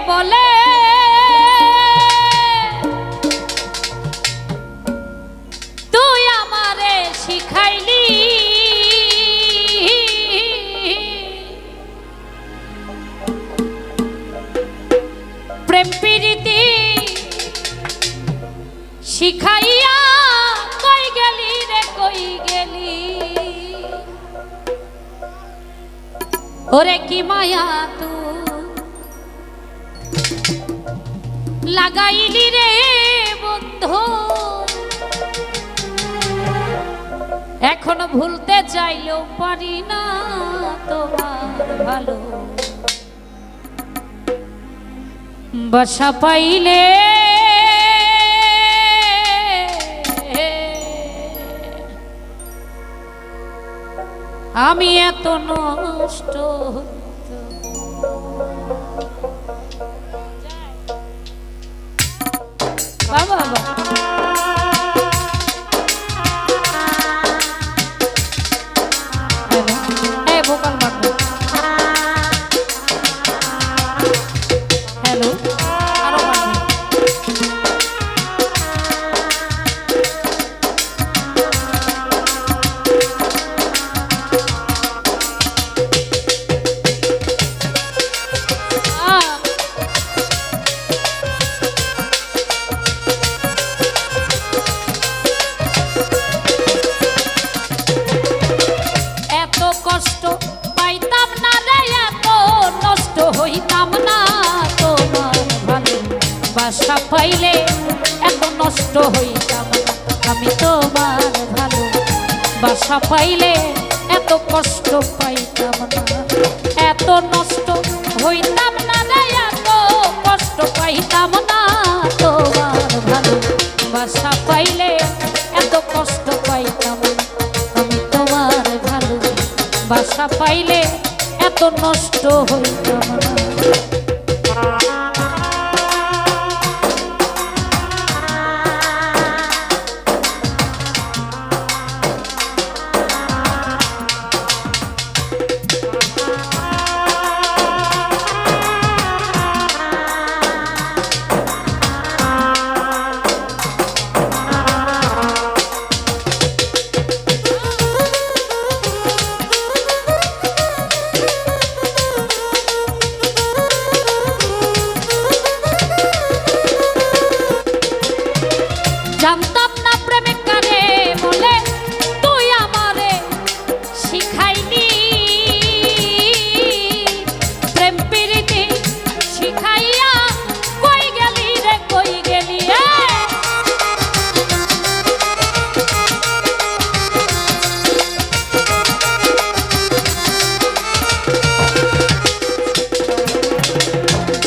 বলে তুই আমারে শিখাইলি প্রেম প্রীতি শিখাইয়া কই গেলি রে কই গেলি ওরে কি মায়া তু লাগাইলি রে বন্ধু এখনো ভুলতে চাইলেও পারি না তোমার ভালো বাসা পাইলে আমি এত নষ্ট বাবা ভোকাল বাবা হ্যালো আরো বাসা পাইলে এত নষ্ট হইতাম না আমি তোমার ভালো বাসা পাইলে এত কষ্ট পাইতাম না এত নষ্ট হইতাম না রে এত কষ্ট পাইতাম না তোমার ভালো বাসা পাইলে এত কষ্ট পাইতাম না আমি তোমার ভালো বাসা পাইলে এত নষ্ট হইতাম না জানতাম না প্রেমিক কারে বলে তুই আমারে শিখাইলি প্রেম প্রীতি শিখাইয়া কই গেলি রে কই গেলি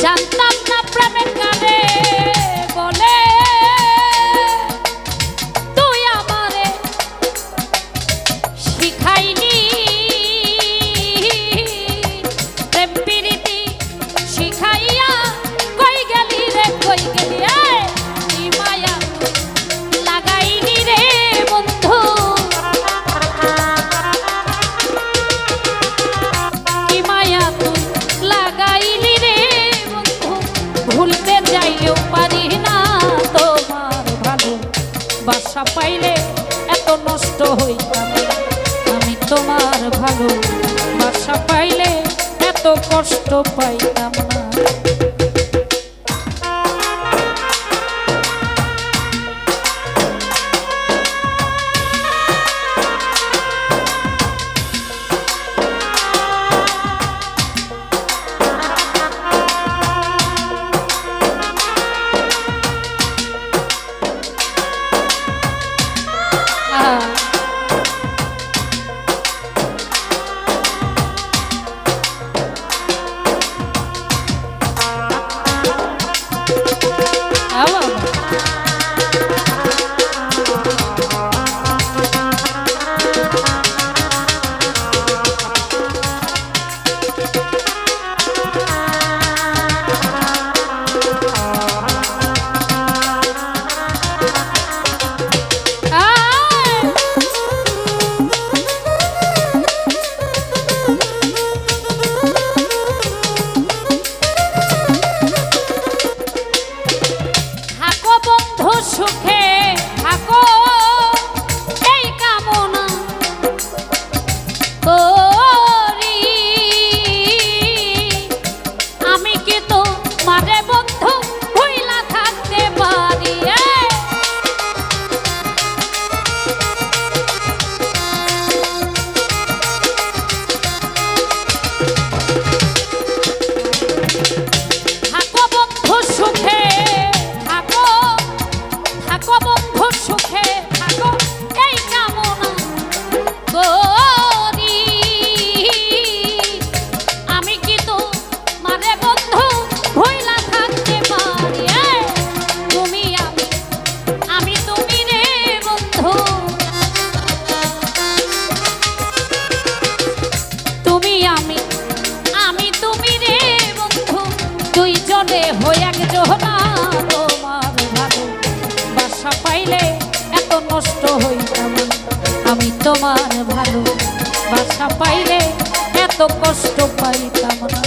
জানতাম না প্রেমিক কারে বলে শিখাইলি প্রেম প্রীতি শিখাইয়া কই গেলি রে কই গেলি কি মায়া লাগাইলি রে বন্ধু কি মায়া তুই লাগাইলি রে বন্ধু ভুলতে যাইও পারি না তোমার ভালো বাসা পাইলে এত নষ্ট হইতাম আমি তোমার ভালো বাসা পাইলে এত কষ্ট পাইতাম না মনে হই একজনা তোমার ভালো বাসা পাইলে এত নষ্ট হইতাম না। আমি তোমার ভালো বাসা পাইলে এত কষ্ট পাইতাম না।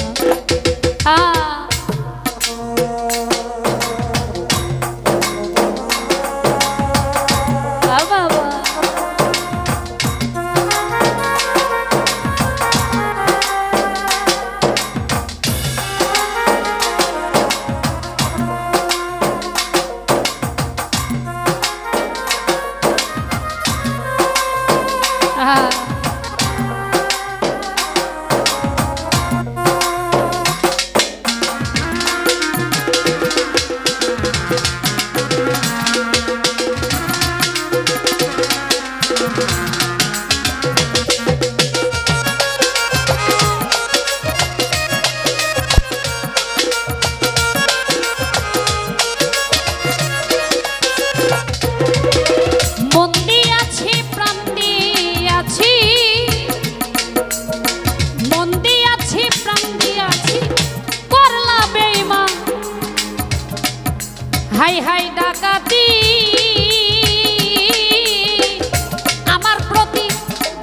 হাই হাই ডাকাতি আমার প্রতি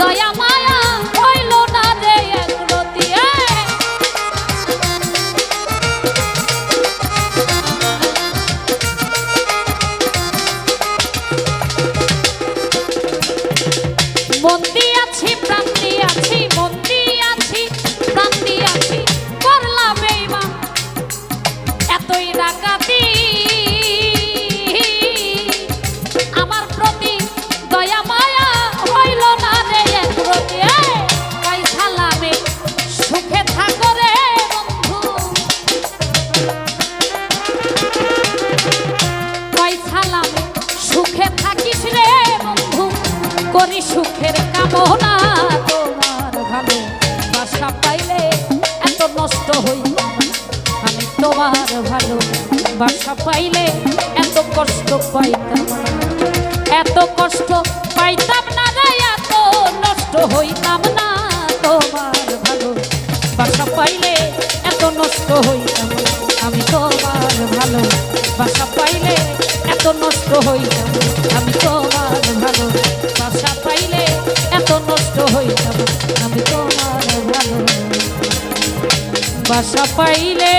দয়া মায়া হইল না রে একরতি। মন দিয়াছি প্রাণ দিয়াছি মন দিয়াছি প্রাণ দিয়াছি করলা বেঈমান এতই ডাকাতি সুখে থাকিস রে বন্ধু করি সুখের কামনা তোমার ভালো বাসা পাইলে এত নষ্ট হইতাম না। আমি তোমার ভালো বাসা পাইলে এত কষ্ট পাইতাম না। এত কষ্ট পাইতাম না রে এত নষ্ট হইতাম না। তোমার ভালো বাসা পাইলে এত নষ্ট হইতাম না। আমি তোমার ভালো বাসা পাইলে এত নষ্ট হইতাম। আমি তোমার ভালো বাসা পাইলে এত নষ্ট হইতাম। আমি তোমার ভালো বাসা পাইলে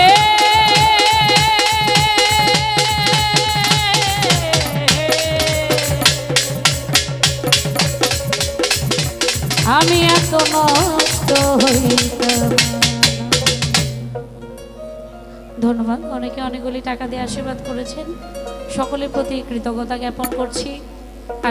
আমি এত নষ্ট হইতাম। ধন্যবাদ। অনেকে অনেকগুলি টাকা দিয়ে আশীর্বাদ করেছেন, সকলের প্রতি কৃতজ্ঞতা জ্ঞাপন করছি।